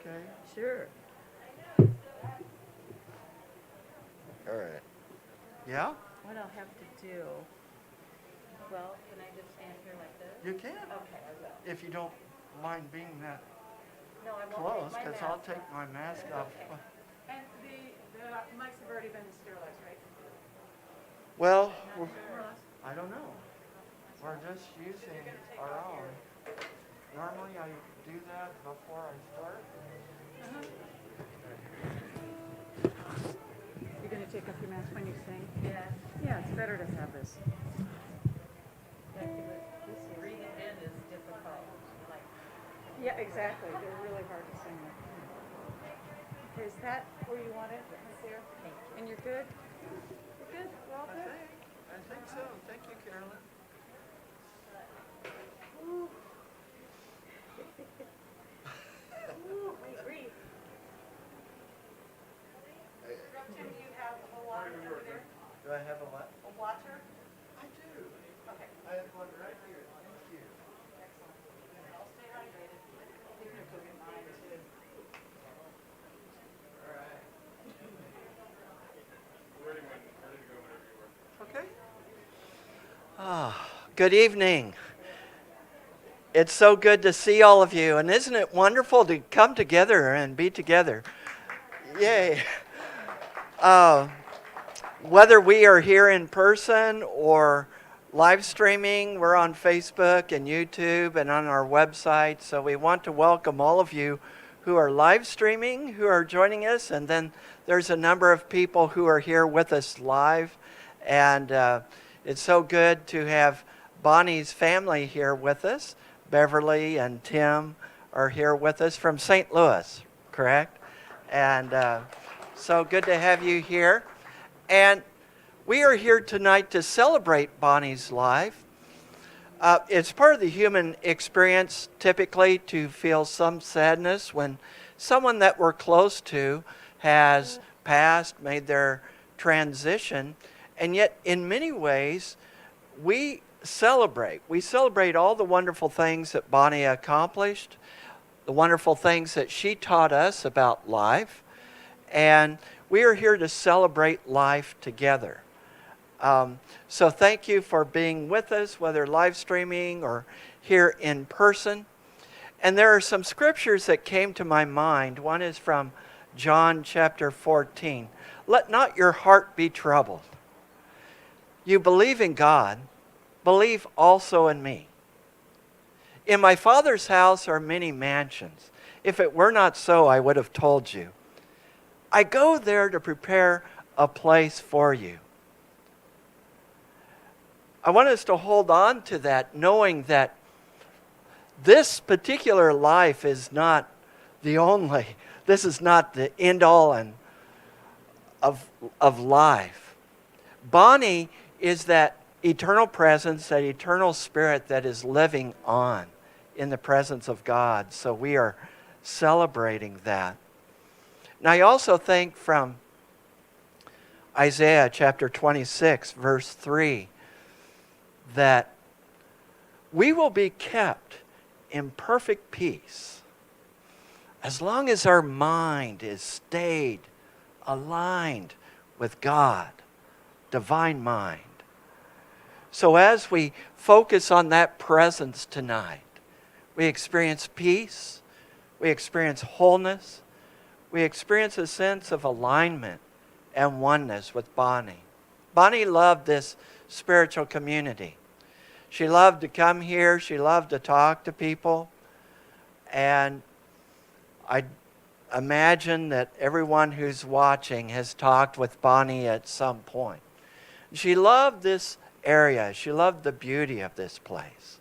Okay. Sure. All right. Yeah? What I'll have to do, well, can I just stand here like this? You can. Okay, I will. If you don't mind being that No, I won't close, take my because mask I'll take off. my mask off. Okay. And the mics have already been sterilized, right? Well, Not sterilized? I don't know. We're just using our own. Normally I do that before I start. You're going to take off your mask when you sing? Yeah. Yeah, it's better to have this. Yeah, this breathing in is difficult. Like. Yeah, exactly. They're really hard to sing with. Is that where you want it? Right there? Thank you. And you're good? You're good? We're all good? I think so. Thank you, Carolyn. Ooh. Ooh, wait, breathe. Rev Tim, do you have a water over there? Do I have a what? A water? I do. Okay. I have one right here. Thank you. Excellent. I'll stay hydrated. You're going to go get mine too. All right. Ready to go whenever you are. Okay. Good evening. It's so good to see all of you, and isn't it wonderful to come together and be together? Yay. Whether we are here in person or live streaming, we're on Facebook and YouTube and on our website, so we want to welcome all of you who are live streaming, who are joining us, and then there's a number of people who are here with us live, and it's so good to have Bonnie's family here with us. Beverly and Tim are here with us from St. Louis, correct? And so good to have you here. And we are here tonight to celebrate Bonnie's life. It's part of the human experience typically to feel some sadness when someone that we're close to has passed, made their transition. And yet, in many ways, we celebrate all the wonderful things that Bonnie accomplished, the wonderful things that she taught us about life, and we are here to celebrate life together. So thank you for being with us, whether live streaming or here in person. And there are some scriptures that came to my mind. One is from John chapter 14. Let not your heart be troubled. You believe in God, believe also in me. In my Father's house are many mansions. If it were not so, I would have told you. I go there to prepare a place for you. I want us to hold on to that, knowing that this particular life is not the only, this is not the end all and of life. Bonnie is that eternal presence, that eternal spirit that is living on in the presence of God. So we are celebrating that. Now I also think from Isaiah chapter 26, verse 3, that we will be kept in perfect peace as long as our mind is stayed, aligned with God, divine mind. So as we focus on that presence tonight, we experience peace, we experience wholeness, we experience a sense of alignment and oneness with Bonnie. Bonnie loved this spiritual community. She loved to come here, she loved to talk to people, and I imagine that everyone who's watching has talked with Bonnie at some point. She loved this area. She loved the beauty of this place.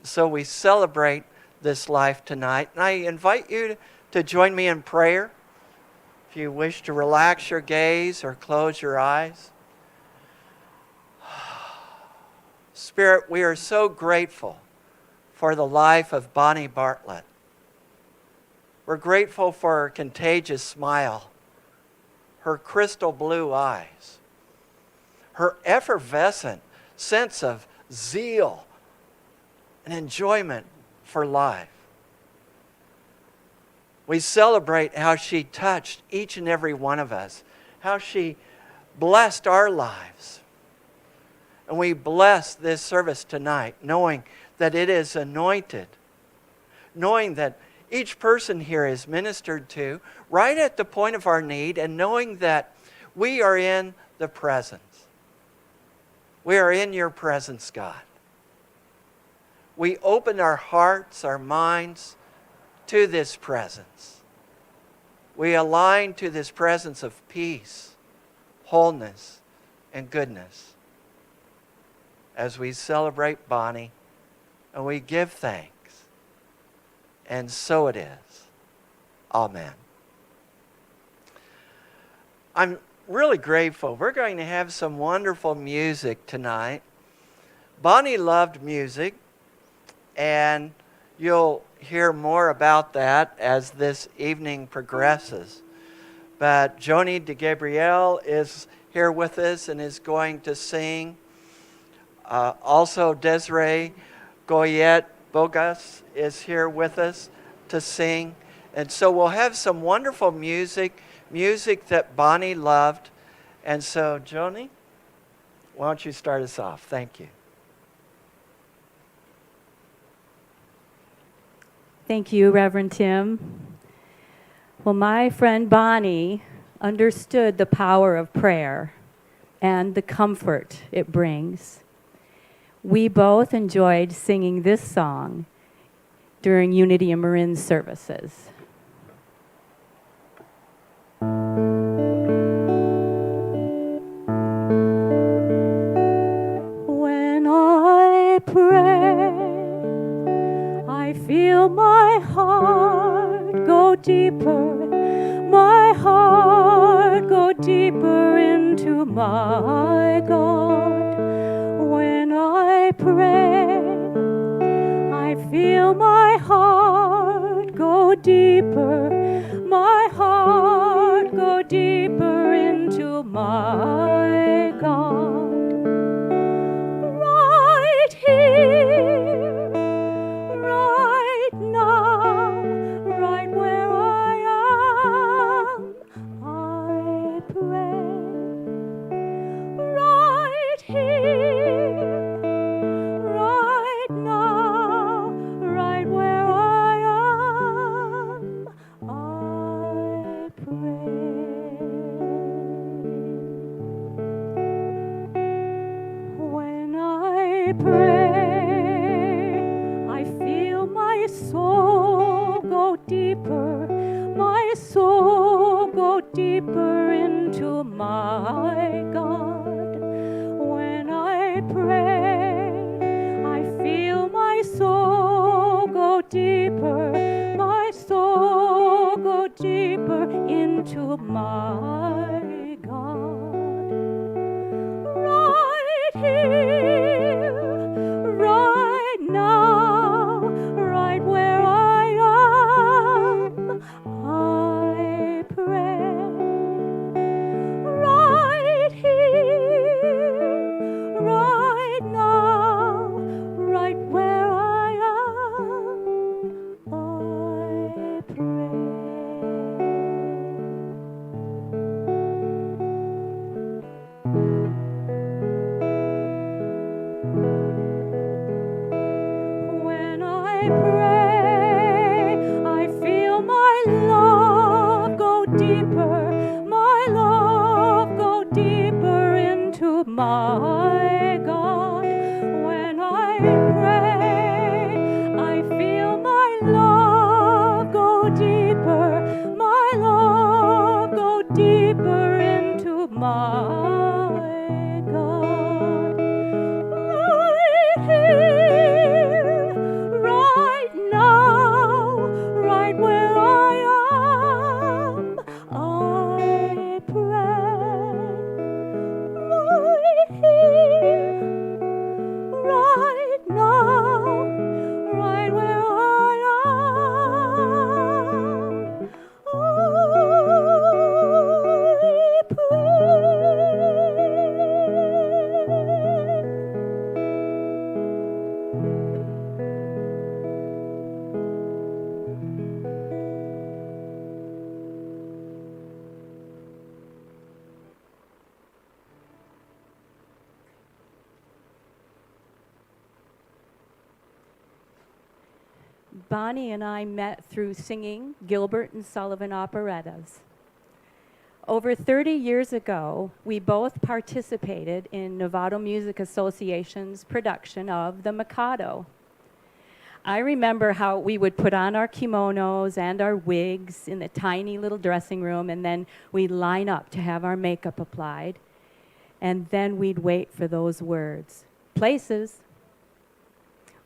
So we celebrate this life tonight. And I invite you to join me in prayer. If you wish to relax your gaze or close your eyes. Spirit, we are so grateful for the life of Bonnie Bartlett. We're grateful for her contagious smile, her crystal blue eyes, her effervescent sense of zeal and enjoyment for life. We celebrate how she touched each and every one of us, how she blessed our lives. And we bless this service tonight, knowing that it is anointed, knowing that each person here is ministered to right at the point of our need, and knowing that we are in the presence. We are in your presence, God. We open our hearts, our minds to this presence. We align to this presence of peace, wholeness, and goodness as we celebrate Bonnie and we give thanks. And so it is. Amen. I'm really grateful. We're going to have some wonderful music tonight. Bonnie loved music, and you'll hear more about that as this evening progresses. But Jonie and Desiree is here with us and is going to sing. Also, Desiree Goyette Bogas is here with us to sing. And so we'll have some wonderful music that Bonnie loved. And so, Jonie, why don't you start us off? Thank you. Thank you, Reverend Tim. Well, my friend Bonnie understood the power of prayer and the comfort it brings. We both enjoyed singing this song during Unity and Marin services. When I pray, I feel my heart go deeper, my heart go deeper into my God. When I pray, I feel my heart go deeper, my heart go deeper into my God. Right here, right now, right where I am, I pray. Right here, right now, right where I am, I pray. When I pray, I feel my soul go deeper, my soul go deeper into my God. When I pray, I feel my soul go deeper, my soul go deeper into my God. Right here, right now, right where I am, I pray. Right here, right now, right where I am, I pray. When I pray, I feel my love go deeper, my love go deeper into my God. When I pray, I feel my love go deeper, my love go deeper into my God. Right here, right now, right where I am, I pray. Right here. Bonnie and I met through singing Gilbert and Sullivan operettas. Over 30 years ago, we both participated in Novato Music Association's production of The Mikado. I remember how we would put on our kimonos and our wigs in the tiny little dressing room, and then we'd line up to have our makeup applied. And then we'd wait for those words, places.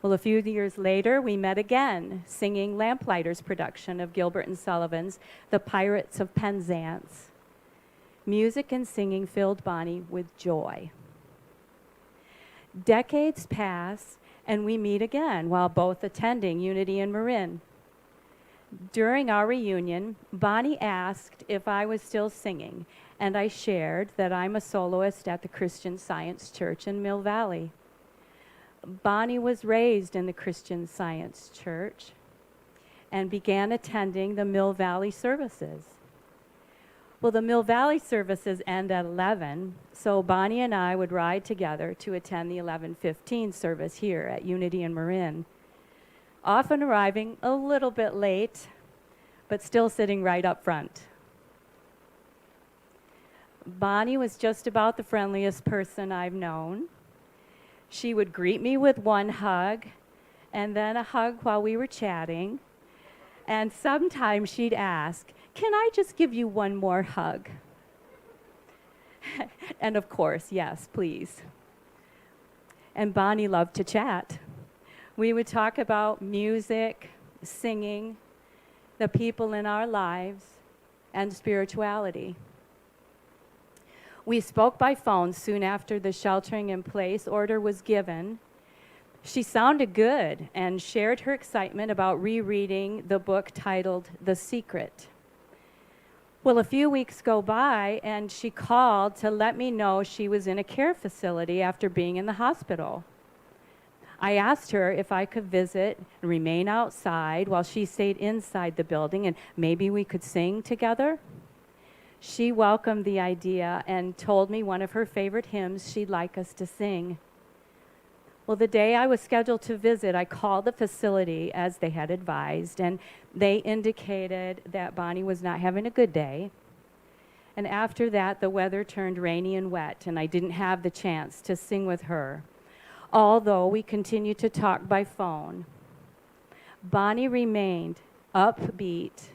Well, a few years later, we met again, singing Lamplighter's production of Gilbert and Sullivan's The Pirates of Penzance. Music and singing filled Bonnie with joy. Decades pass, and we meet again while both attending Unity in Marin. During our reunion, Bonnie asked if I was still singing, and I shared that I'm a soloist at the Christian Science Church in Mill Valley. Bonnie was raised in the Christian Science Church and began attending the Mill Valley services. Well, the Mill Valley services end at 11, so Bonnie and I would ride together to attend the 11:15 service here at Unity in Marin, often arriving a little bit late, but still sitting right up front. Bonnie was just about the friendliest person I've known. She would greet me with one hug, and then a hug while we were chatting, and sometimes she'd ask, "Can I just give you one more hug?" And of course, yes, please. And Bonnie loved to chat. We would talk about music, singing, the people in our lives, and spirituality. We spoke by phone soon after the sheltering-in-place order was given. She sounded good and shared her excitement about rereading the book titled The Secret. Well, a few weeks go by, and she called to let me know she was in a care facility after being in the hospital. I asked her if I could visit and remain outside while she stayed inside the building, and maybe we could sing together. She welcomed the idea and told me one of her favorite hymns she'd like us to sing. Well, the day I was scheduled to visit, I called the facility as they had advised, and they indicated that Bonnie was not having a good day. And after that, the weather turned rainy and wet, and I didn't have the chance to sing with her, although we continued to talk by phone. Bonnie remained upbeat,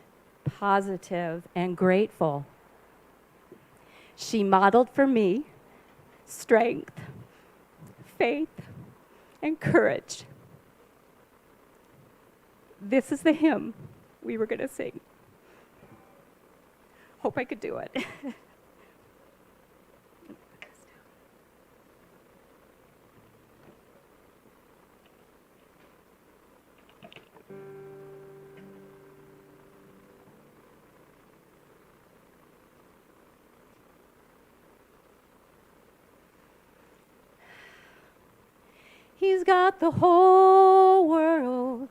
positive, and grateful. She modeled for me strength, faith, and courage. This is the hymn we were going to sing. Hope I could do it. He's got the whole world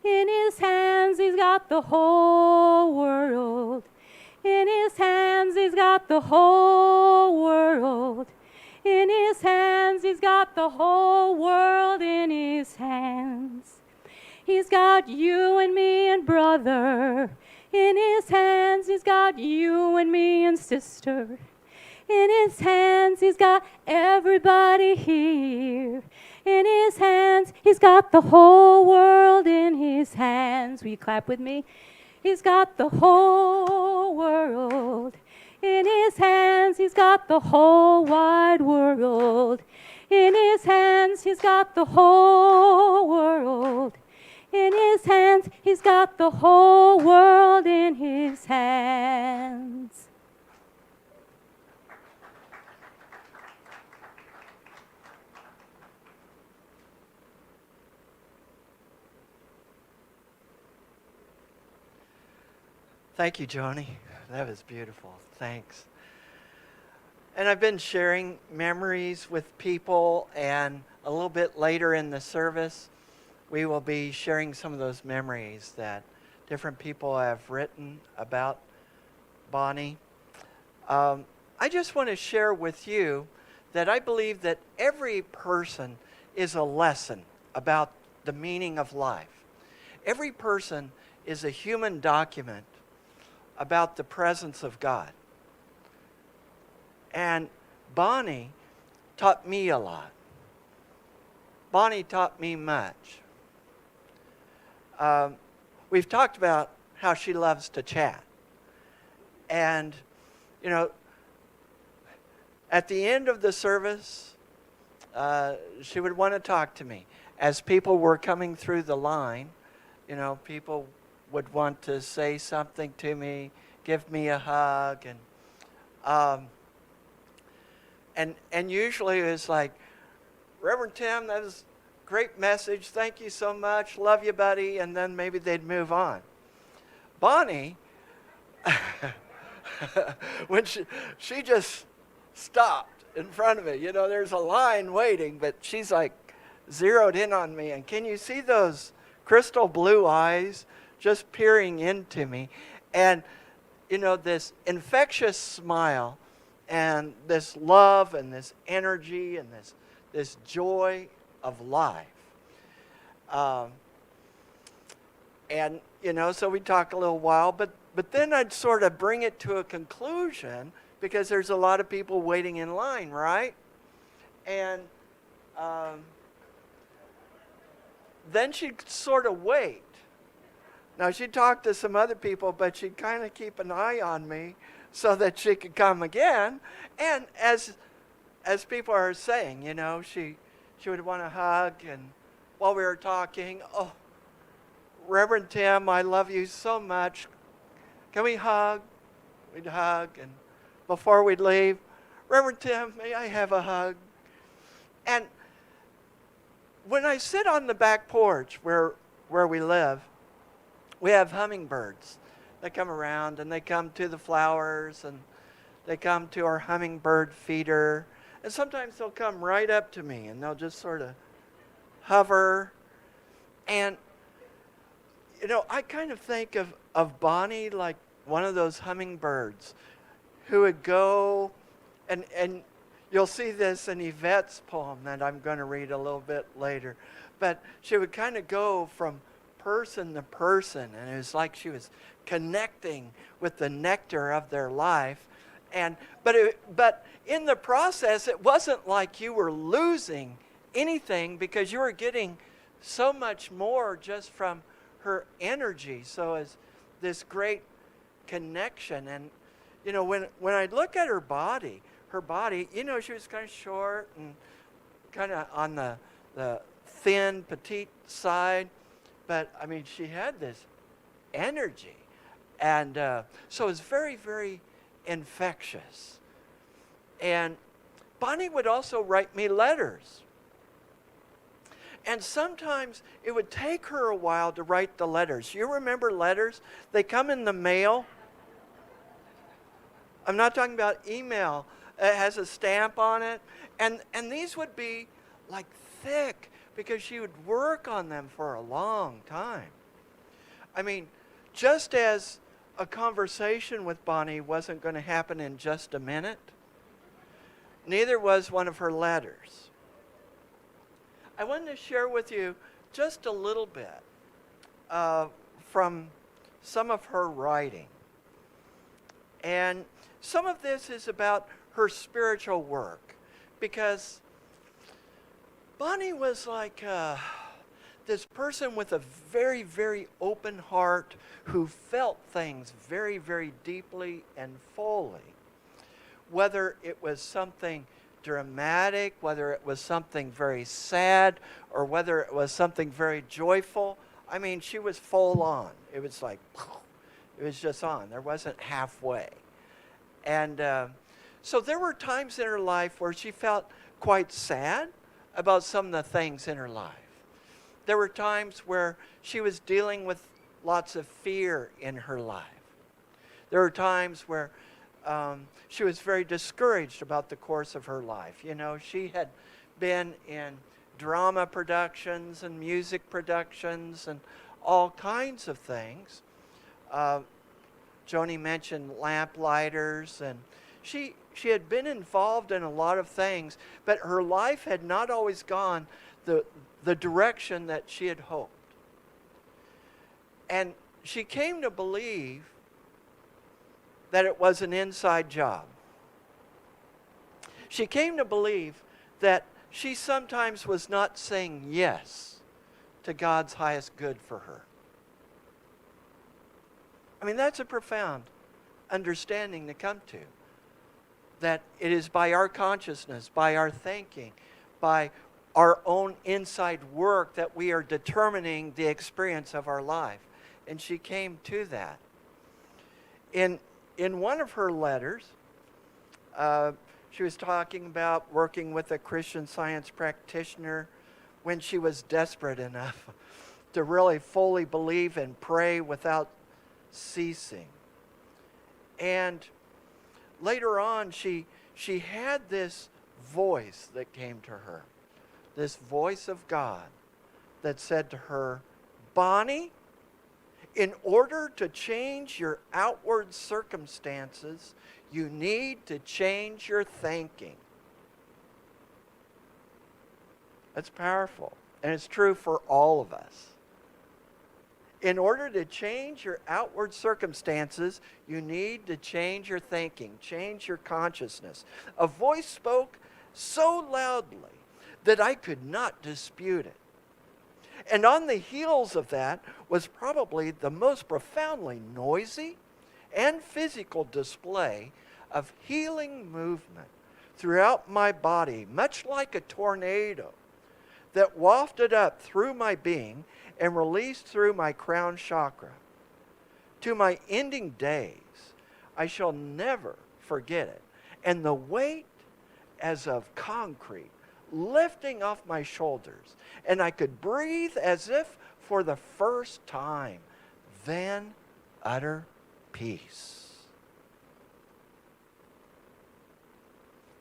in his hands. He's got the whole world in his hands. He's got the whole world in his hands. He's got the whole world in his hands. He's got you and me and brother in his hands. He's got you and me and sister in his hands. He's got everybody here in his hands. He's got the whole world in his hands. Will you clap with me? He's got the whole world in his hands. He's got the whole wide world in his hands. He's got the whole world in his hands. He's got the whole world in his hands. Thank you, Jonie. That was beautiful. Thanks. And I've been sharing memories with people, and a little bit later in the service, we will be sharing some of those memories that different people have written about Bonnie. I just want to share with you that I believe that every person is a lesson about the meaning of life. every person is a human document about the presence of God. And Bonnie taught me a lot. Bonnie taught me much. We've talked about how she loves to chat. And, you know, at the end of the service, she would want to talk to me. As people were coming through the line, you know, people would want to say something to me, give me a hug, and usually it was like, Reverend Tim, that was a great message. Thank you so much. Love you, buddy. And then maybe they'd move on. Bonnie, when she just stopped in front of me. You know, there's a line waiting, but she's like zeroed in on me. And can you see those crystal blue eyes just peering into me? And, you know, this infectious smile and this love and this energy and this joy of life. And, you know, so we talk a little while, but then I'd sort of bring it to a conclusion because there's a lot of people waiting in line, right? And then she'd sort of wait. Now, she'd talk to some other people, but she'd kind of keep an eye on me so that she could come again. And as people are saying, you know, she would want to hug. And while we were talking, oh, Reverend Tim, I love you so much. Can we hug? We'd hug. And before we'd leave, Reverend Tim, may I have a hug? And when I sit on the back porch where we live, we have hummingbirds. They come around and they come to the flowers and they come to our hummingbird feeder. And sometimes they'll come right up to me and they'll just sort of hover. And, you know, I kind of think of Bonnie like one of those hummingbirds who would go, and you'll see this in Yvette's poem that I'm going to read a little bit later. But she would kind of go from person to person, and it was like she was connecting with the nectar of their life. But in the process, it wasn't like you were losing anything because you were getting so much more just from her energy. So as this great connection. And, you know, when I look at her body, you know, she was kind of short and kind of on the thin, petite side. But, I mean, she had this energy. And so it was very, very infectious. And Bonnie would also write me letters. And sometimes it would take her a while to write the letters. You remember letters? They come in the mail. I'm not talking about email. It has a stamp on it. And these would be like thick because she would work on them for a long time. I mean, just as a conversation with Bonnie wasn't going to happen in just a minute, neither was one of her letters. I wanted to share with you just a little bit from some of her writing. And some of this is about her spiritual work, because Bonnie was like this person with a very, very open heart who felt things very, very deeply and fully. Whether it was something dramatic, whether it was something very sad, or whether it was something very joyful, I mean, she was full on. It was like, it was just on. There wasn't halfway. And so there were times in her life where she felt quite sad about some of the things in her life. There were times where she was dealing with lots of fear in her life. There were times where she was very discouraged about the course of her life. You know, she had been in drama productions and music productions and all kinds of things. Jonie mentioned lamplighters, and she had been involved in a lot of things, but her life had not always gone the direction that she had hoped. And she came to believe that it was an inside job. She came to believe that she sometimes was not saying yes to God's highest good for her. I mean, that's a profound understanding to come to. That it is by our consciousness, by our thinking, by our own inside work that we are determining the experience of our life. And she came to that. In one of her letters, she was talking about working with a Christian Science practitioner when she was desperate enough to really fully believe and pray without ceasing. And later on, she had this voice that came to her, this voice of God that said to her, Bonnie, in order to change your outward circumstances, you need to change your thinking. That's powerful, and it's true for all of us. In order to change your outward circumstances, you need to change your thinking, change your consciousness. A voice spoke so loudly that I could not dispute it. And on the heels of that was probably the most profoundly noisy and physical display of healing movement throughout my body, much like a tornado that wafted up through my being and released through my crown chakra. To my ending days, I shall never forget it. And the weight as of concrete lifting off my shoulders, and I could breathe as if for the first time. Then utter peace.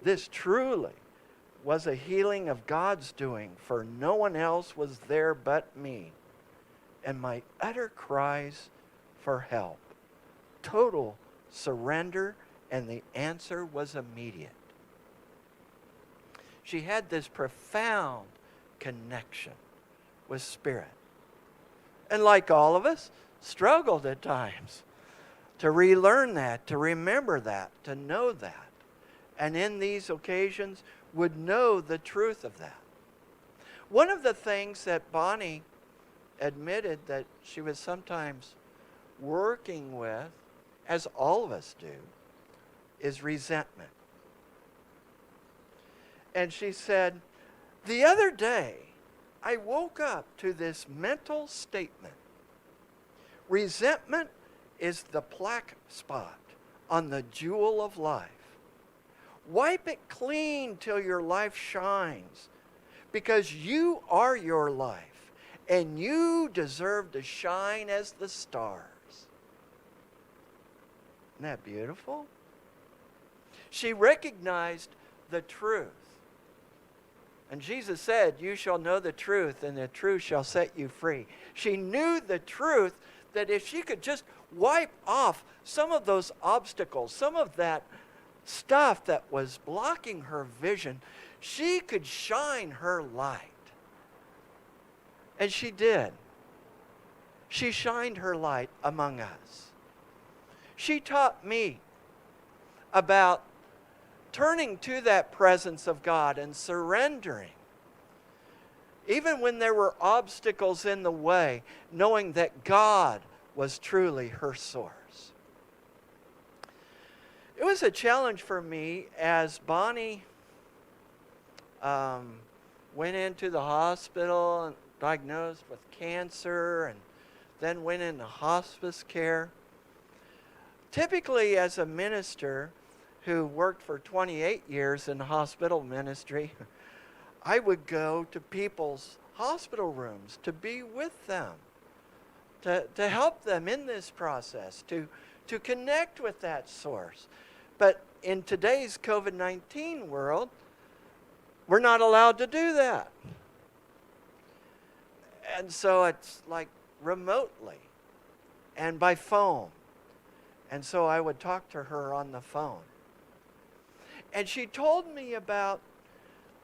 This truly was a healing of God's doing, for no one else was there but me. And my utter cries for help, total surrender, and the answer was immediate. She had this profound connection with Spirit. And like all of us, struggled at times to relearn that, to remember that, to know that. And in these occasions, would know the truth of that. One of the things that Bonnie admitted that she was sometimes working with, as all of us do, is resentment. And she said, the other day, I woke up to this mental statement. Resentment is the black spot on the jewel of life. Wipe it clean till your life shines, because you are your life, and you deserve to shine as the stars. Isn't that beautiful? She recognized the truth. And Jesus said, you shall know the truth, and the truth shall set you free. She knew the truth that if she could just wipe off some of those obstacles, some of that stuff that was blocking her vision, she could shine her light. And she did. She shined her light among us. She taught me about turning to that presence of God and surrendering. Even when there were obstacles in the way, knowing that God was truly her source. It was a challenge for me as Bonnie went into the hospital and diagnosed with cancer and then went into hospice care. Typically, as a minister who worked for 28 years in hospital ministry, I would go to people's hospital rooms to be with them, to help them in this process, to connect with that source. But in today's COVID-19 world, we're not allowed to do that. And so it's like remotely and by phone. And so I would talk to her on the phone. And she told me about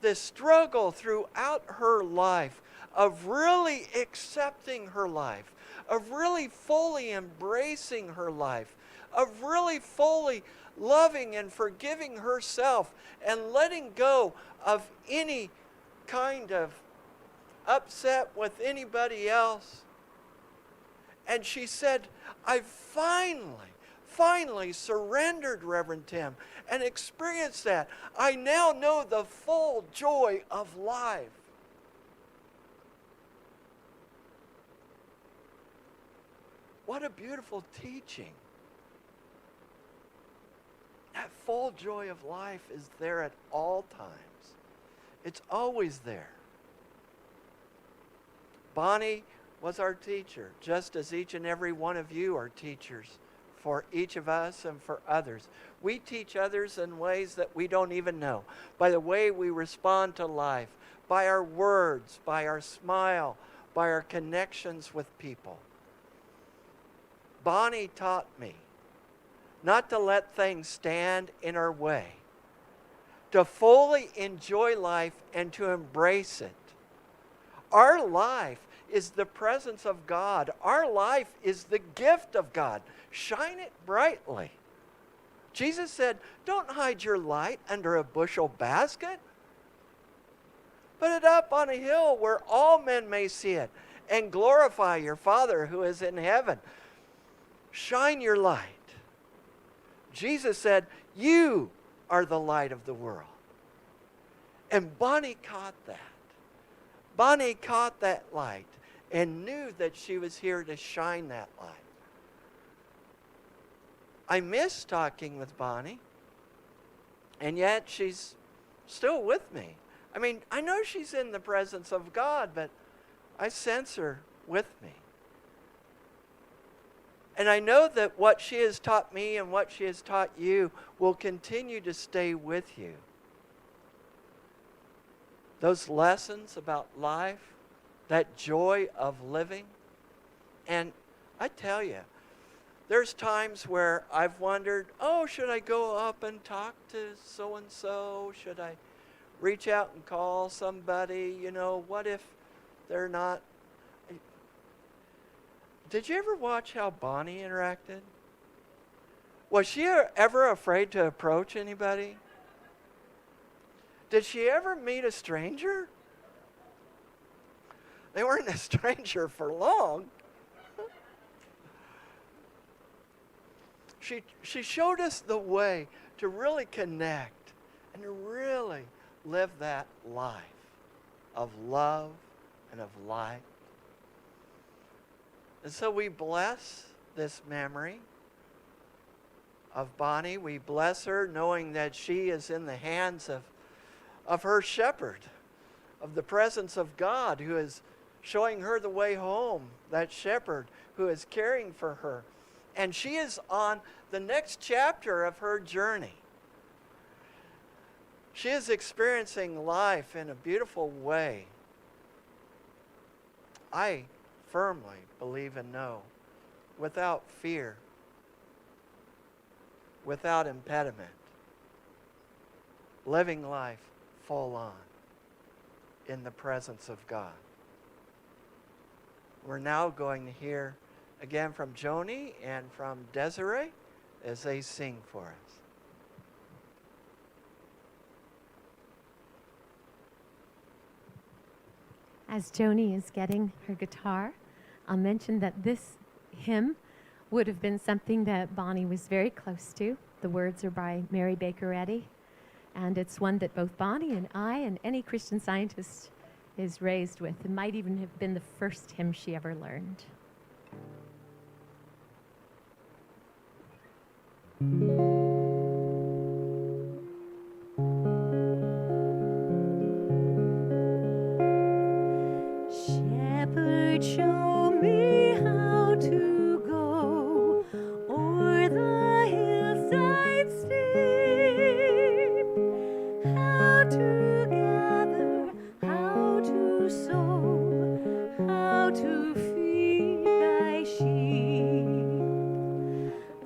this struggle throughout her life of really accepting her life, of really fully embracing her life, of really fully loving and forgiving herself and letting go of any kind of upset with anybody else. And she said, I finally surrendered, Reverend Tim, and experienced that. I now know the full joy of life. What a beautiful teaching. That full joy of life is there at all times. It's always there. Bonnie was our teacher, just as each and every one of you are teachers for each of us and for others. We teach others in ways that we don't even know, by the way we respond to life, by our words, by our smile, by our connections with people. Bonnie taught me not to let things stand in our way, to fully enjoy life and to embrace it. Our life is the presence of God. Our life is the gift of God. Shine it brightly. Jesus said, don't hide your light under a bushel basket. Put it up on a hill where all men may see it and glorify your Father who is in heaven. Shine your light. Jesus said, you are the light of the world. And Bonnie caught that. Bonnie caught that light and knew that she was here to shine that light. I miss talking with Bonnie, and yet she's still with me. I mean, I know she's in the presence of God, but I sense her with me. And I know that what she has taught me and what she has taught you will continue to stay with you. Those lessons about life, that joy of living. And I tell you, there's times where I've wondered, oh, should I go up and talk to so-and-so? Should I reach out and call somebody? You know, what if they're not? Did you ever watch how Bonnie interacted? Was she ever afraid to approach anybody? Did she ever meet a stranger? They weren't a stranger for long. She showed us the way to really connect and to really live that life of love and of light. And so we bless this memory of Bonnie. We bless her knowing that she is in the hands of her shepherd, of the presence of God who is showing her the way home, that shepherd who is caring for her. And she is on the next chapter of her journey. She is experiencing life in a beautiful way. I firmly believe and know, without fear, without impediment, living life full on in the presence of God. We're now going to hear again from Jonie and from Desiree as they sing for us. As Jonie is getting her guitar, I'll mention that this hymn would have been something that Bonnie was very close to. The words are by Mary Baker Eddy, and it's one that both Bonnie and I and any Christian Scientist is raised with. It might even have been the first hymn she ever learned. Shepherd, show me how to go o'er the hillside steep, how to gather, how to sow, how to feed thy sheep.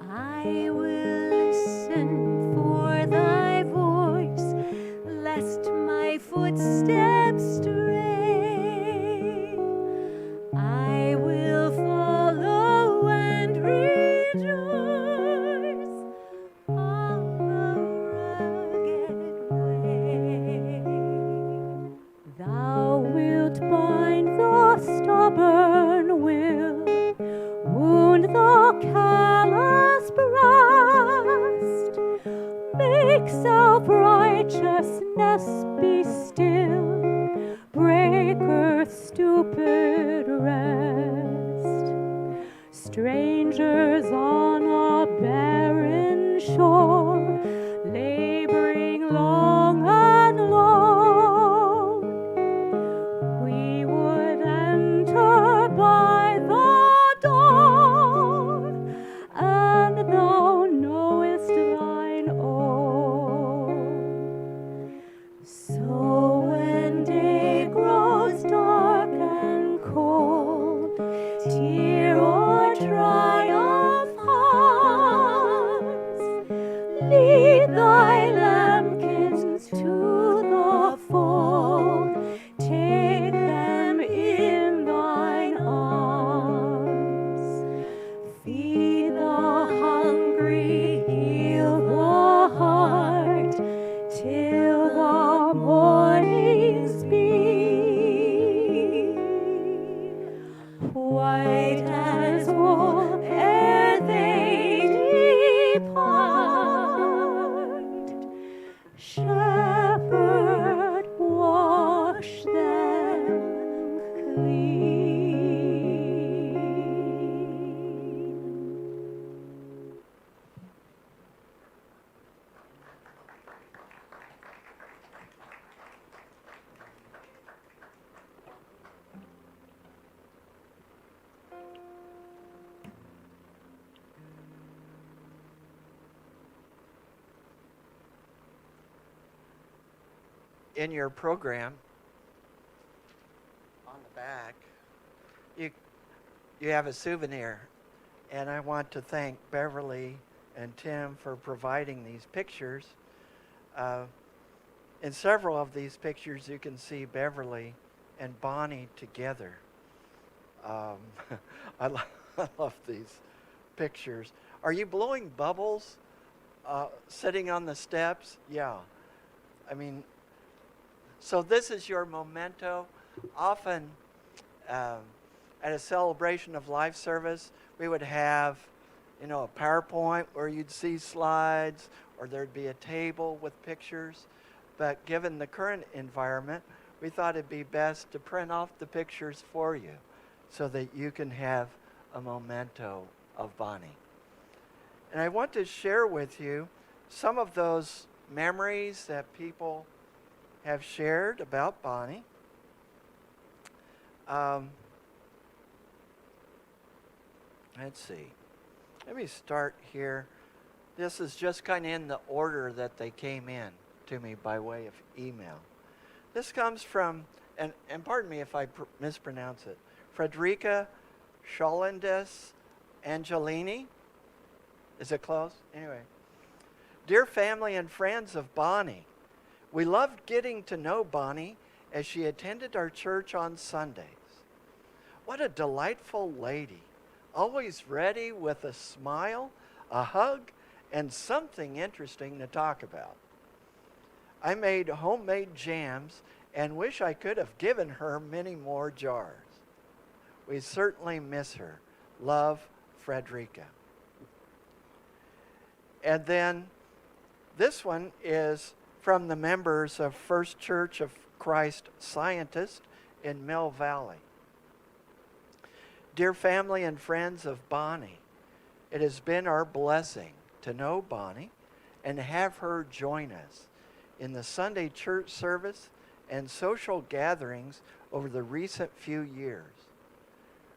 I will listen for thy voice, lest my footsteps stray. I will follow make self-righteousness be still, break earth's stupid rest. Strangers on a barren shore, laboring long and lone, we would enter by the door, and thou knowest thine own. So when day grows dark and cold, tear or triumph hearts, lead thy lambkins to the fold, take them in thine arms. Feed the hungry, heal the heart, till the morning's beam. White as wool ere they depart, Shepherd, wash them clean. In your program, on the back, you have a souvenir. And I want to thank Beverly and Tim for providing these pictures. In several of these pictures, you can see Beverly and Bonnie together. I love these pictures. Are you blowing bubbles sitting on the steps? Yeah. I mean, so this is your memento. Often at a celebration of life service, we would have, a PowerPoint where you'd see slides, or there'd be a table with pictures. But given the current environment, we thought it'd be best to print off the pictures for you so that you can have a memento of Bonnie. And I want to share with you some of those memories that people have shared about Bonnie. Let's see. Let me start here. This is just kind of in the order that they came in to me by way of email. This comes from, and pardon me if I mispronounce it, Frederica Scholendes Angelini. Is it close? Anyway. Dear family and friends of Bonnie, we loved getting to know Bonnie as she attended our church on Sundays. What a delightful lady, always ready with a smile, a hug, and something interesting to talk about. I made homemade jams and wish I could have given her many more jars. We certainly miss her. Love, Frederica. And then this one is from the members of First Church of Christ Scientist in Mill Valley. Dear family and friends of Bonnie, it has been our blessing to know Bonnie and have her join us in the Sunday church service and social gatherings over the recent few years.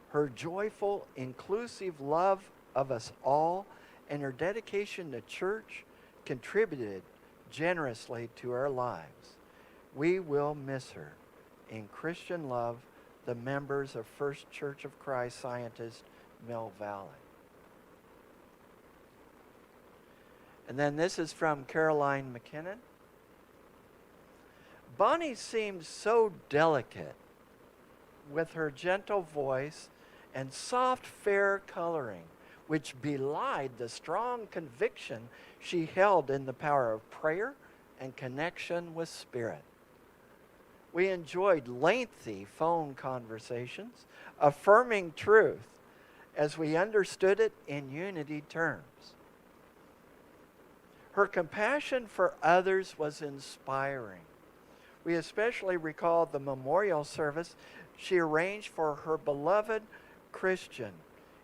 Her joyful, inclusive love of us all and her dedication to church contributed generously to our lives. We will miss her. In Christian love, the members of First Church of Christ Scientist, Mill Valley. And then this is from Caroline McKinnon. Bonnie seemed so delicate with her gentle voice and soft, fair coloring, which belied the strong conviction she held in the power of prayer and connection with Spirit. We enjoyed lengthy phone conversations, affirming truth as we understood it in unity terms. Her compassion for others was inspiring. We especially recall the memorial service she arranged for her beloved Christian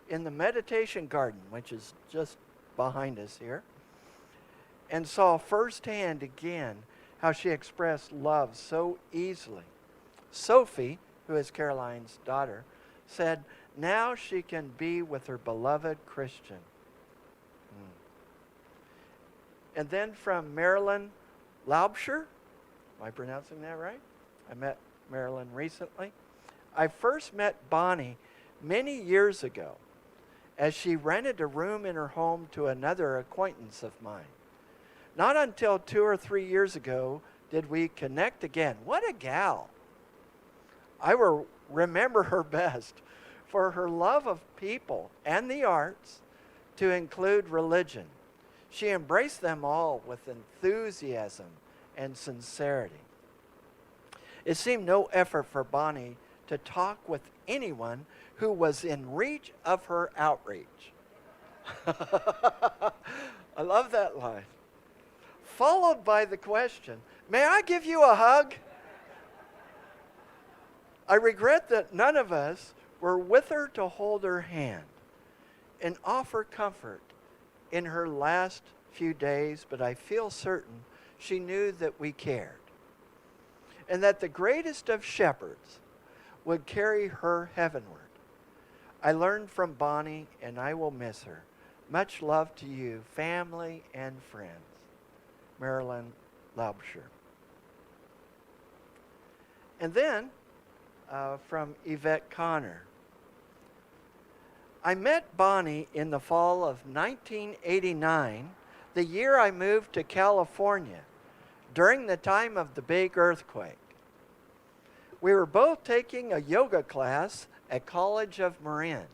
in the meditation garden, which is just behind us here, and saw firsthand again how she expressed love so easily. Sophie, who is Caroline's daughter, said now she can be with her beloved Christian. And then from Marilyn Laubscher, am I pronouncing that right? I met Marilyn recently. I first met Bonnie many years ago as she rented a room in her home to another acquaintance of mine. Not until 2 or 3 years ago did we connect again. What a gal! I will remember her best for her love of people and the arts, to include religion. She embraced them all with enthusiasm and sincerity. It seemed no effort for Bonnie to talk with anyone who was in reach of her outreach. I love that line. Followed by the question, may I give you a hug? I regret that none of us were with her to hold her hand and offer comfort in her last few days, but I feel certain she knew that we cared, and that the greatest of shepherds would carry her heavenward. I learned from Bonnie, and I will miss her. Much love to you, family and friends. Marilyn Laubscher. And then from Yvette Connor. I met Bonnie in the fall of 1989, the year I moved to California, during the time of the big earthquake. We were both taking a yoga class at College of Marin.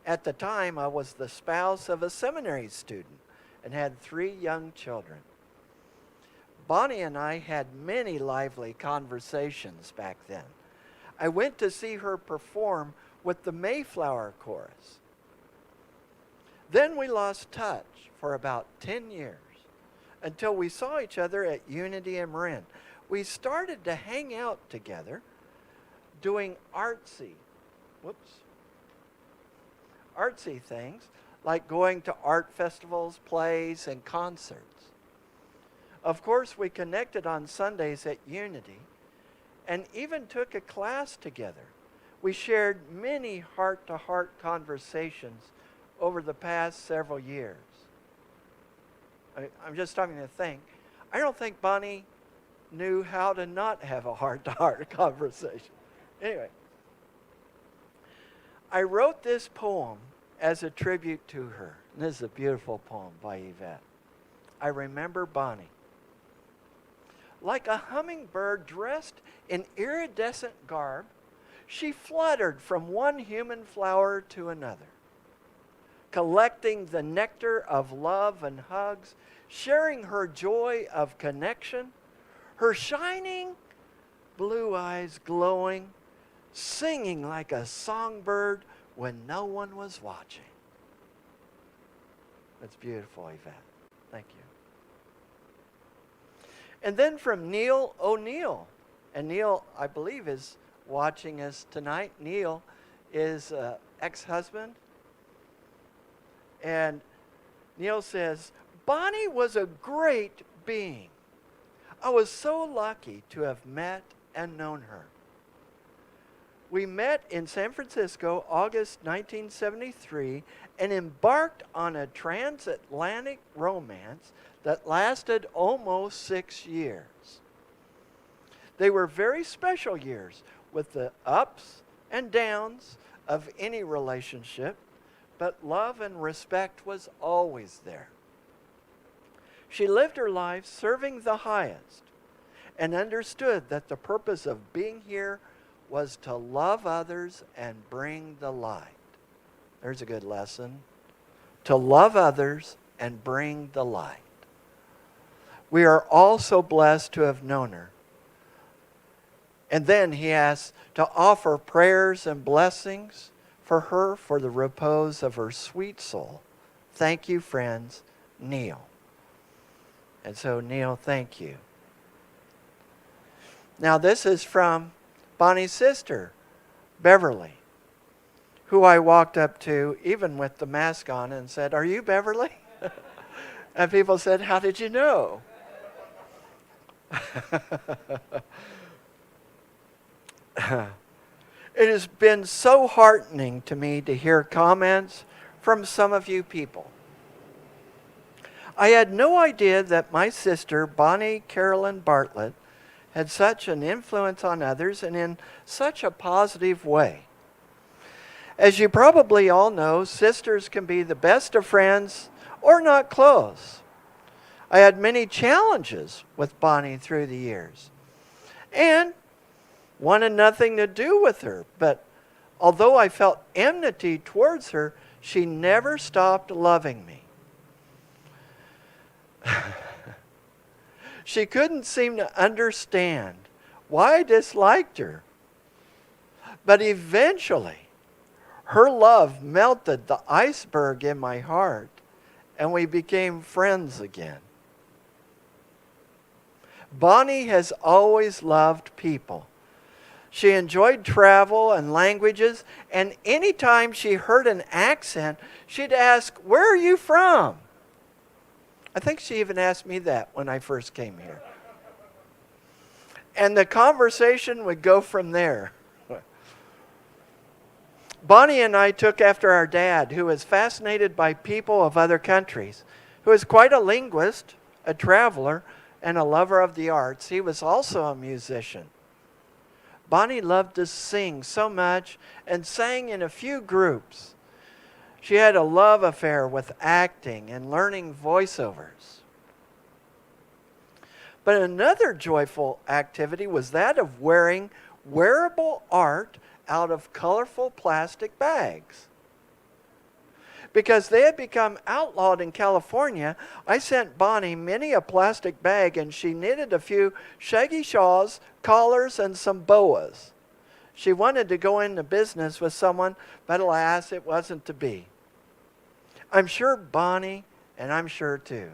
At the time, I was the spouse of a seminary student and had 3 young children. Bonnie and I had many lively conversations back then. I went to see her perform with the Mayflower Chorus. Then we lost touch for about 10 years until we saw each other at Unity and Marin. We started to hang out together doing artsy things like going to art festivals, plays, and concerts. Of course, we connected on Sundays at Unity and even took a class together. We shared many heart-to-heart conversations over the past several years. I'm just starting to think. I don't think Bonnie knew how to not have a heart-to-heart conversation. Anyway, I wrote this poem as a tribute to her. And this is a beautiful poem by Yvette. I remember Bonnie. Like a hummingbird dressed in iridescent garb, she fluttered from one human flower to another, collecting the nectar of love and hugs, sharing her joy of connection, her shining blue eyes glowing, singing like a songbird when no one was watching. That's beautiful, Yvette. Thank you. And then from Neil O'Neill. And Neil, I believe, is watching us tonight. Neil is an ex-husband. And Neil says, Bonnie was a great being. I was so lucky to have met and known her. We met in San Francisco, August 1973, and embarked on a transatlantic romance that lasted almost 6 years. They were very special years with the ups and downs of any relationship, but love and respect was always there. She lived her life serving the highest and understood that the purpose of being here was to love others and bring the light. There's a good lesson. To love others and bring the light. We are all so blessed to have known her. And then he asks to offer prayers and blessings for her for the repose of her sweet soul. Thank you, friends. Neil. And so, Neil, thank you. Now, this is from Bonnie's sister, Beverly, who I walked up to, even with the mask on, and said, "Are you Beverly?" And people said, "How did you know?" It has been so heartening to me to hear comments from some of you people. I had no idea that my sister, Bonnie Carolyn Bartlett, had such an influence on others and in such a positive way. As you probably all know, sisters can be the best of friends or not close. I had many challenges with Bonnie through the years and wanted nothing to do with her. But although I felt enmity towards her, she never stopped loving me. She couldn't seem to understand why I disliked her. But eventually, her love melted the iceberg in my heart, and we became friends again. Bonnie has always loved people. She enjoyed travel and languages, and anytime she heard an accent, she'd ask, "Where are you from?" I think she even asked me that when I first came here. And the conversation would go from there. Bonnie and I took after our dad, who was fascinated by people of other countries, who was quite a linguist, a traveler, and a lover of the arts. He was also a musician. Bonnie loved to sing so much and sang in a few groups. She had a love affair with acting and learning voiceovers. But another joyful activity was that of wearing wearable art out of colorful plastic bags. Because they had become outlawed in California, I sent Bonnie many a plastic bag, and she knitted a few shaggy shawls, collars, and some boas. She wanted to go into business with someone, but alas, it wasn't to be. I'm sure Bonnie, and I'm sure too,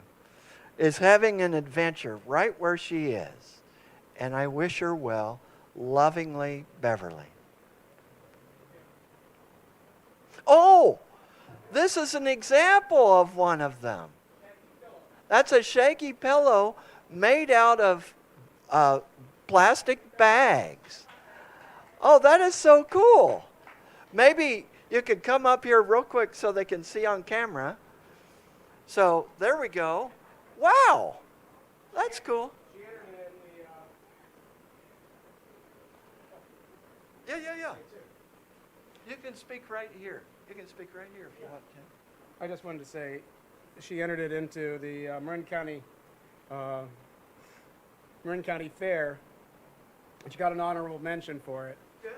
is having an adventure right where she is, and I wish her well. Lovingly, Beverly. Oh! This is an example of one of them. That's a shaky pillow made out of plastic bags. Oh, that is so cool. Maybe you could come up here real quick so they can see on camera. So there we go. Wow, that's cool. Yeah. You can speak right here. You can speak right here if you want to. I just wanted to say, she entered it into the Marin County Fair, and she got an honorable mention for it. Good.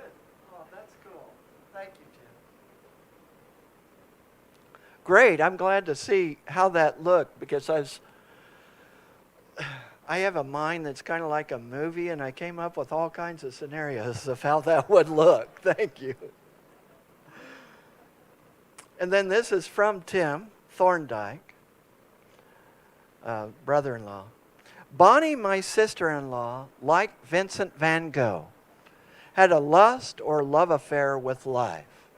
Oh, that's cool. Thank you, Tim. Great. I'm glad to see how that looked, because I have a mind that's kind of like a movie, and I came up with all kinds of scenarios of how that would look. Thank you. And then this is from Tim Thorndike, brother-in-law. Bonnie, my sister-in-law, like Vincent van Gogh, had a lust or love affair with life.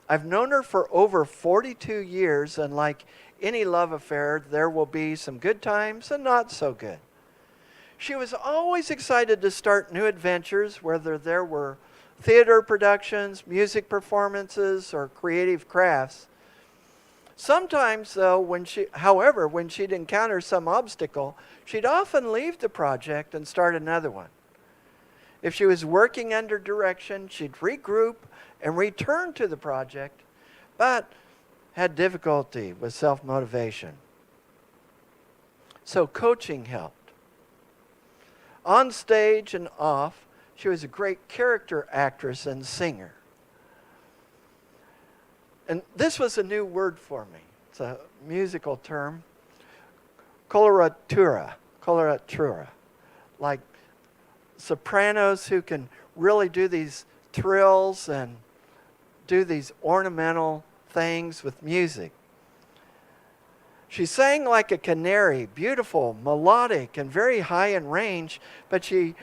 I've known her for over 42 years, and like any love affair, there will be some good times and not so good. She was always excited to start new adventures, whether there were theater productions, music performances, or creative crafts. Sometimes, though, when she'd encounter some obstacle, she'd often leave the project and start another one. If she was working under direction, she'd regroup and return to the project, but had difficulty with self-motivation. So coaching helped. On stage and off, she was a great character actress and singer. And this was a new word for me. It's a musical term. Coloratura. Like sopranos who can really do these trills and do these ornamental things with music. She sang like a canary, beautiful, melodic, and very high in range, but she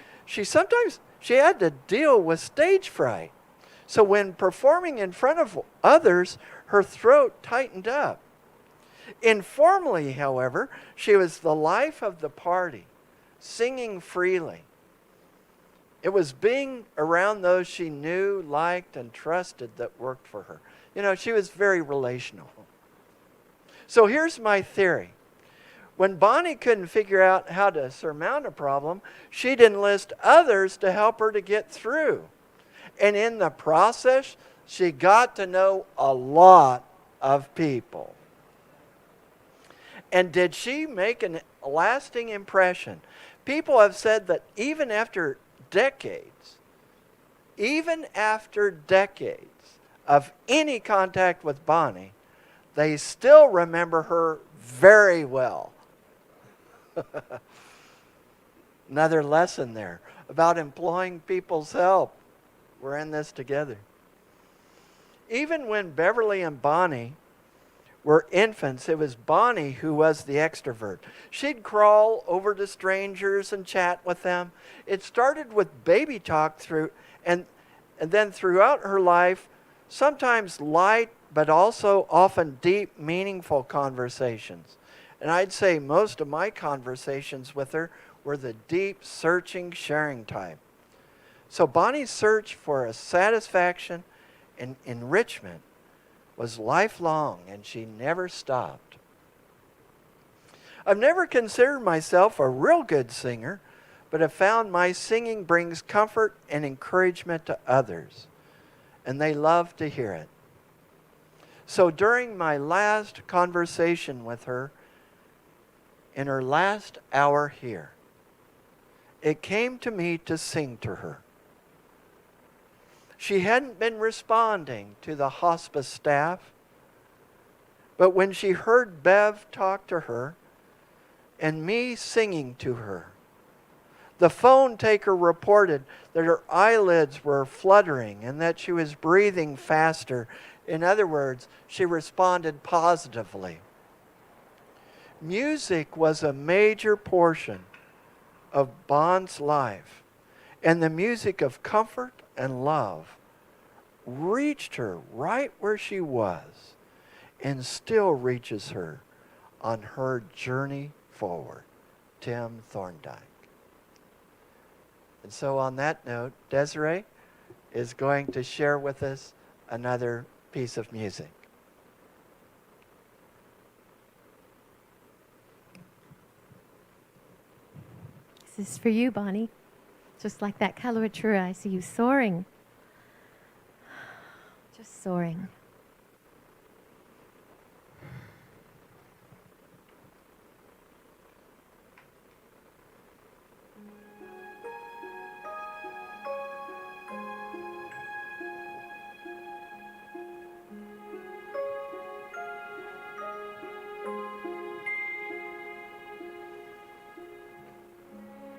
sometimes had to deal with stage fright. So when performing in front of others, her throat tightened up. Informally, however, she was the life of the party, singing freely. It was being around those she knew, liked, and trusted that worked for her. You know, she was very relational. So here's my theory. When Bonnie couldn't figure out how to surmount a problem, she'd enlist others to help her to get through. And in the process, she got to know a lot of people. And did she make a lasting impression? People have said that even after decades of any contact with Bonnie, they still remember her very well. Another lesson there about employing people's help. We're in this together. Even when Beverly and Bonnie were infants, it was Bonnie who was the extrovert. She'd crawl over to strangers and chat with them. It started with baby talk and then throughout her life, sometimes light but also often deep, meaningful conversations. And I'd say most of my conversations with her were the deep, searching, sharing type. So Bonnie's search for a satisfaction and enrichment was lifelong, and she never stopped. I've never considered myself a real good singer, but have found my singing brings comfort and encouragement to others, and they love to hear it. So during my last conversation with her, in her last hour here, it came to me to sing to her. She hadn't been responding to the hospice staff, but when she heard Bev talk to her and me singing to her, the phone taker reported that her eyelids were fluttering and that she was breathing faster. In other words, she responded positively. Music was a major portion of Bond's life, and the music of comfort and love reached her right where she was and still reaches her on her journey forward. Tim Thorndike. And so on that note, Desiree is going to share with us another piece of music. This is for you, Bonnie. Just like that coloratura, I see you soaring. Just soaring.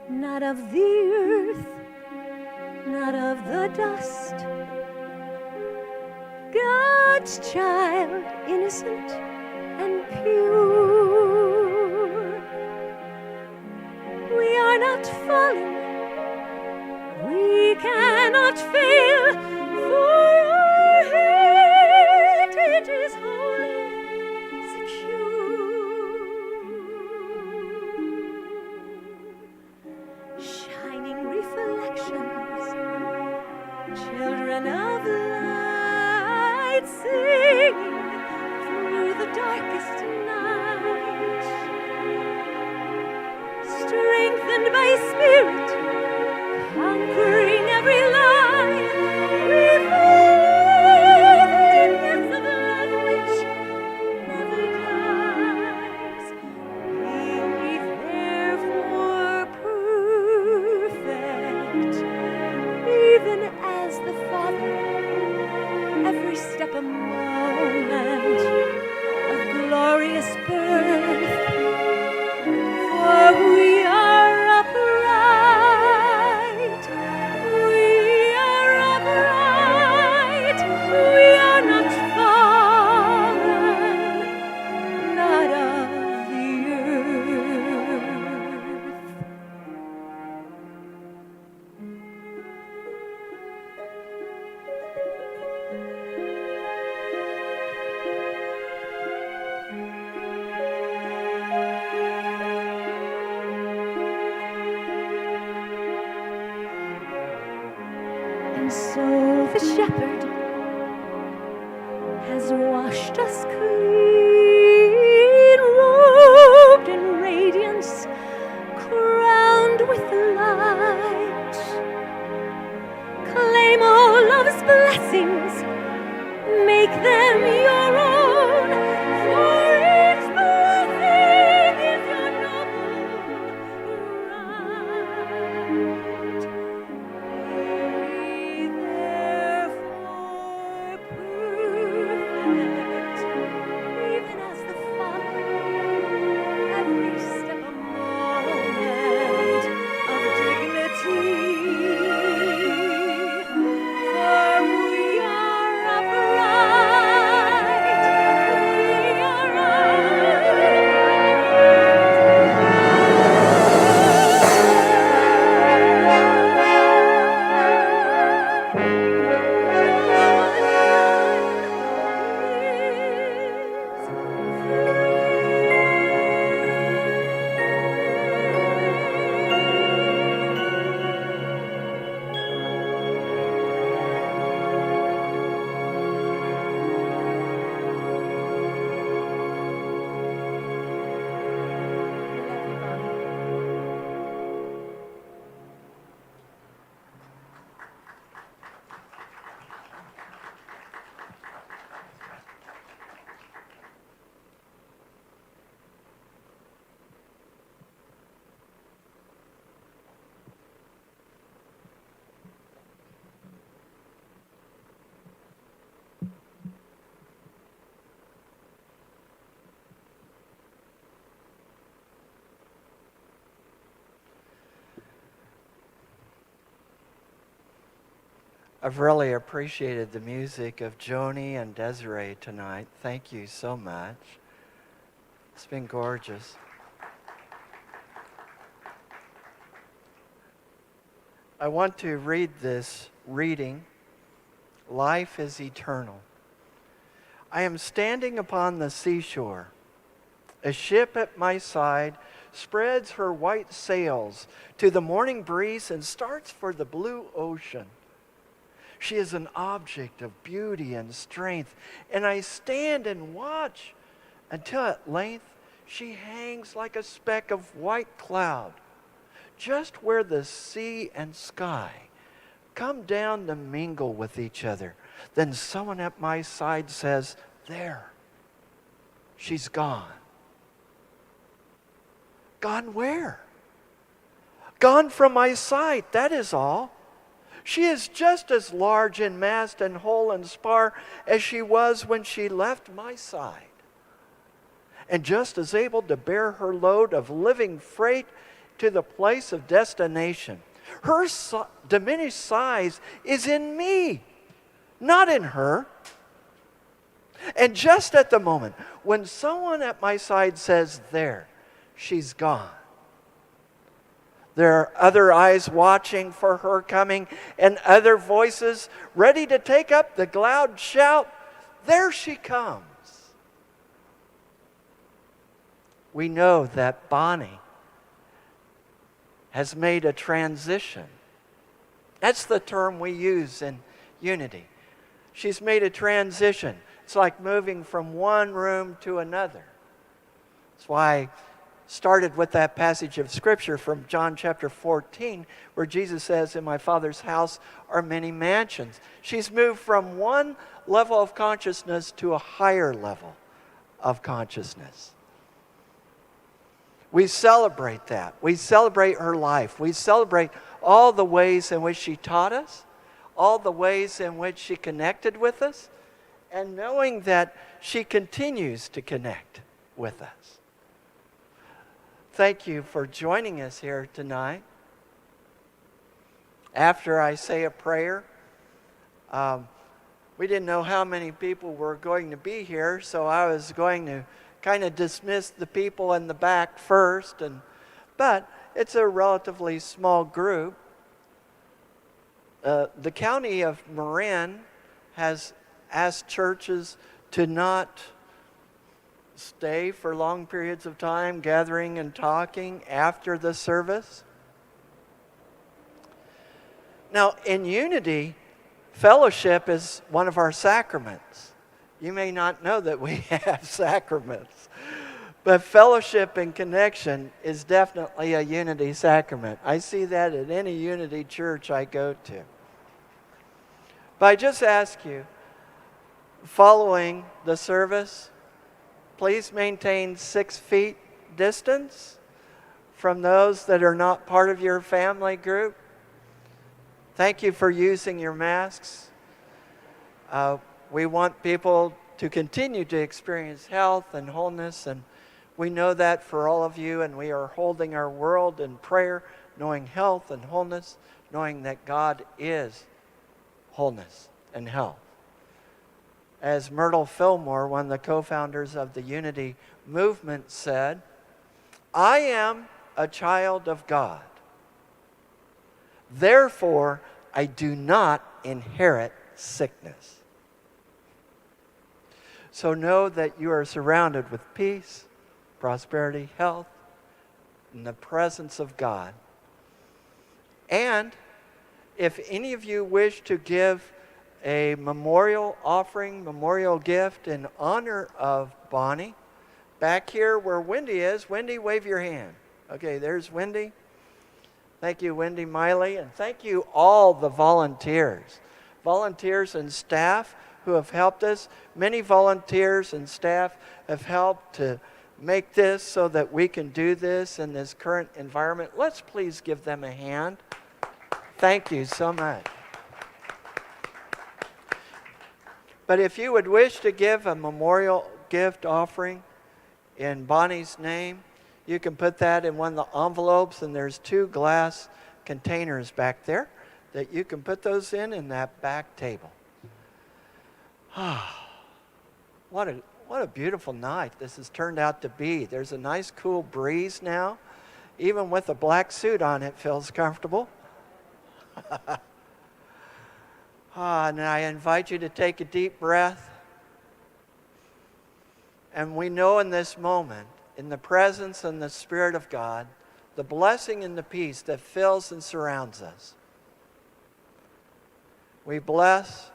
Not of the earth, not of the dust. God's child, innocent and pure. We are not fallen, we cannot fail, for our heritage is wholly secure. Shining reflections, children of light, singing through the darkest night. Strengthened by Spirit, conquering every lie, we believe in gifts of love which never dies. Be therefore perfect, even as the Father, every step a moment of glorious birth. For we are upright shepherd has washed us clean, robed in radiance, crowned with light. Claim all love's blessings, make them your own, for each blessing is your noble right. Be therefore perfect, even as the Father, every step a moment of dignity. For we are upright, we are I've really appreciated the music of Jonie and Desiree tonight. Thank you so much. It's been gorgeous. I want to read this reading. Life is eternal. I am standing upon the seashore. A ship at my side spreads her white sails to the morning breeze and starts for the blue ocean. She is an object of beauty and strength, and I stand and watch until at length she hangs like a speck of white cloud, just where the sea and sky come down to mingle with each other. Then someone at my side says, "There, she's gone." Gone where? Gone from my sight, that is all. She is just as large in mast and hull and spar as she was when she left my side, and just as able to bear her load of living freight to the place of destination. Her diminished size is in me, not in her. And just at the moment when someone at my side says, "There, she's gone," there are other eyes watching for her coming, and other voices ready to take up the loud shout, "There she comes." We know that Bonnie has made a transition. That's the term we use in Unity. She's made a transition. It's like moving from one room to another. That's why I started with that passage of Scripture from John chapter 14, where Jesus says, "In my Father's house are many mansions." She's moved from one level of consciousness to a higher level of consciousness. We celebrate that. We celebrate her life. We celebrate all the ways in which she taught us, all the ways in which she connected with us, and knowing that she continues to connect with us. Thank you for joining us here tonight. After I say a prayer, we didn't know how many people were going to be here, so I was going to kind of dismiss the people in the back first, but it's a relatively small group. The county of Marin has asked churches to not stay for long periods of time gathering and talking after the service. Now, in Unity, Fellowship is one of our sacraments. You may not know that we have sacraments, but fellowship and connection is definitely a unity sacrament. I see that at any unity church I go to. But I just ask you, following the service, please maintain 6 feet distance from those that are not part of your family group. Thank you for using your masks. We want people to continue to experience health and wholeness, and we know that for all of you, and we are holding our world in prayer, knowing health and wholeness, knowing that God is wholeness and health. As Myrtle Fillmore, one of the co-founders of the Unity movement, said, "I am a child of God. Therefore, I do not inherit sickness." So know that you are surrounded with peace, prosperity, health, in the presence of God. And if any of you wish to give a memorial offering, memorial gift in honor of Bonnie, back here where Wendy is, Wendy, wave your hand. Okay, there's Wendy. Thank you, Wendy Miley, and thank you all the volunteers and staff who have helped us. Many volunteers and staff have helped to make this so that we can do this in this current environment. Let's please give them a hand. Thank you so much. But if you would wish to give a memorial gift offering in Bonnie's name, you can put that in one of the envelopes, and there's 2 glass containers back there that you can put those in that back table. What a beautiful night this has turned out to be. There's a nice cool breeze now. Even with a black suit on, it feels comfortable. And I invite you to take a deep breath. And we know in this moment, in the presence and the Spirit of God, the blessing and the peace that fills and surrounds us. We bless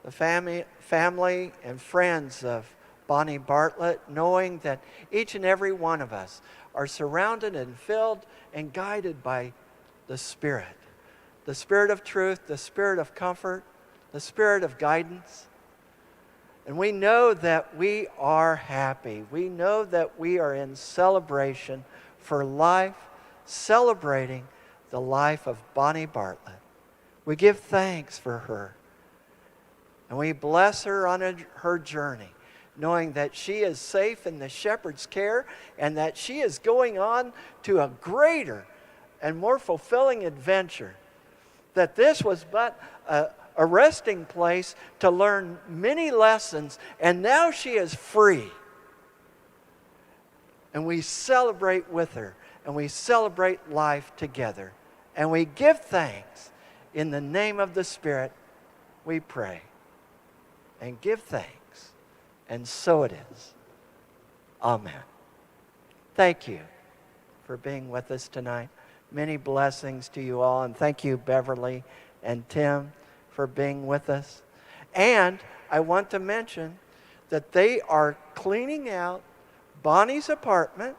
the family and friends of Bonnie Bartlett, knowing that each and every one of us are surrounded and filled and guided by the Spirit of truth, the Spirit of comfort, the Spirit of guidance. And we know that we are happy. We know that we are in celebration for life, celebrating the life of Bonnie Bartlett. We give thanks for her. And we bless her on her journey, knowing that she is safe in the shepherd's care and that she is going on to a greater and more fulfilling adventure. That this was but a resting place to learn many lessons, and now she is free. And we celebrate with her, and we celebrate life together. And we give thanks. In the name of the Spirit, we pray and give thanks. And so it is. Amen. Thank you for being with us tonight. Many blessings to you all. And thank you, Beverly and Tim, for being with us. And I want to mention that they are cleaning out Bonnie's apartment.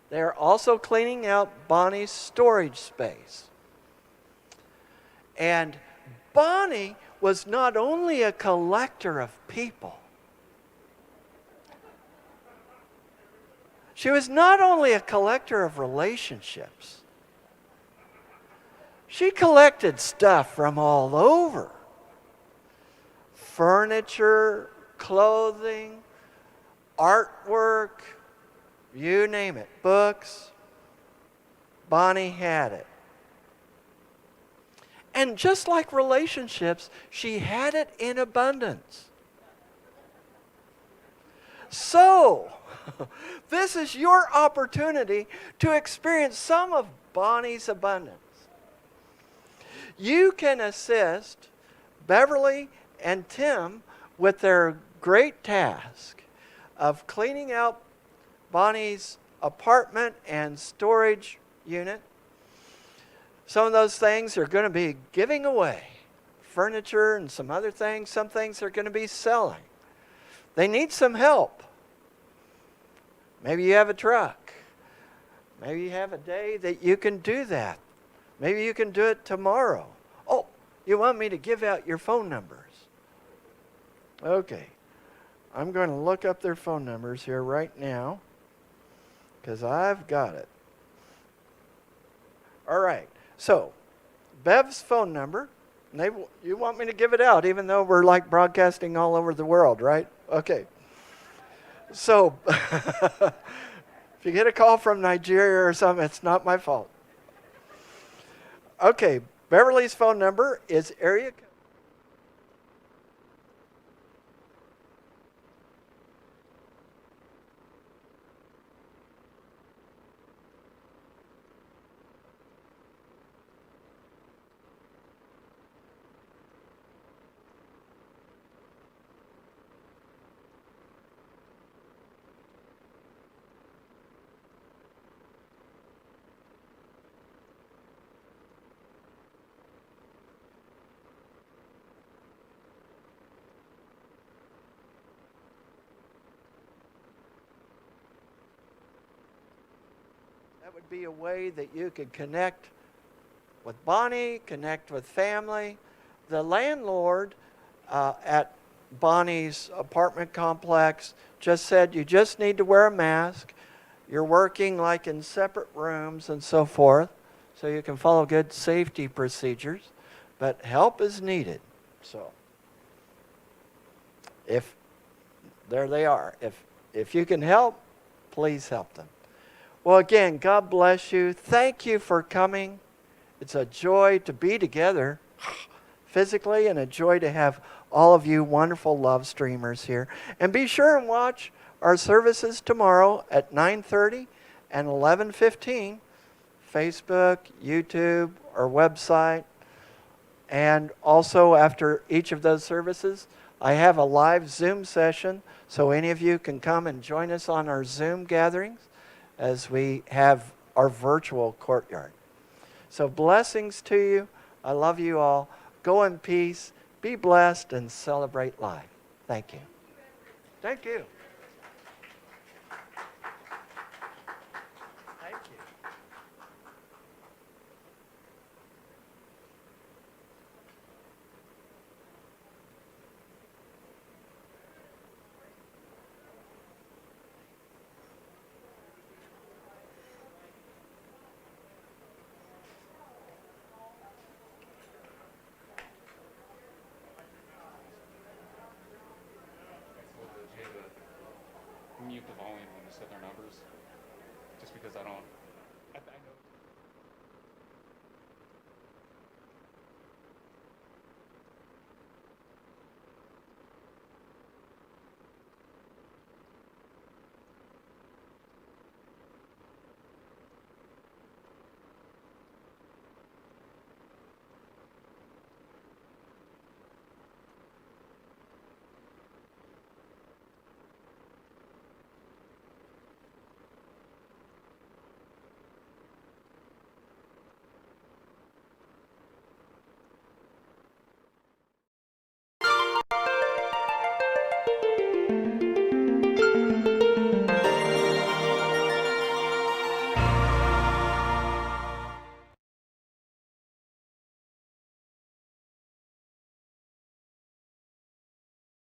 They are also cleaning out Bonnie's storage space. And Bonnie was not only a collector of people, she was not only a collector of relationships, she collected stuff from all over. Furniture, clothing, artwork, you name it, books. Bonnie had it. And just like relationships, she had it in abundance. So, this is your opportunity to experience some of Bonnie's abundance. You can assist Beverly and Tim with their great task of cleaning out Bonnie's apartment and storage unit. Some of those things are going to be giving away furniture and some other things. Some things they're going to be selling. They need some help. Maybe you have a truck. Maybe you have a day that you can do that. Maybe you can do it tomorrow. Oh, you want me to give out your phone numbers? Okay. I'm going to look up their phone numbers here right now because I've got it. All right. So, Bev's phone number. You want me to give it out even though we're like broadcasting all over the world, right? Okay. So, if you get a call from Nigeria or something, it's not my fault. Okay, Beverly's phone number is area code. That would be a way that you could connect with Bonnie, connect with family. The landlord at Bonnie's apartment complex just said you just need to wear a mask. You're working like in separate rooms and so forth, so you can follow good safety procedures, but help is needed. So, there they are. If you can help, please help them. Well, again, God bless you. Thank you for coming. It's a joy to be together physically and a joy to have all of you wonderful love streamers here. And be sure and watch our services tomorrow at 9:30 and 11:15, Facebook, YouTube, our website. And also after each of those services, I have a live Zoom session, so any of you can come and join us on our Zoom gatherings as we have our virtual courtyard. So blessings to you. I love you all. Go in peace, be blessed, and celebrate life. Thank you. Thank you.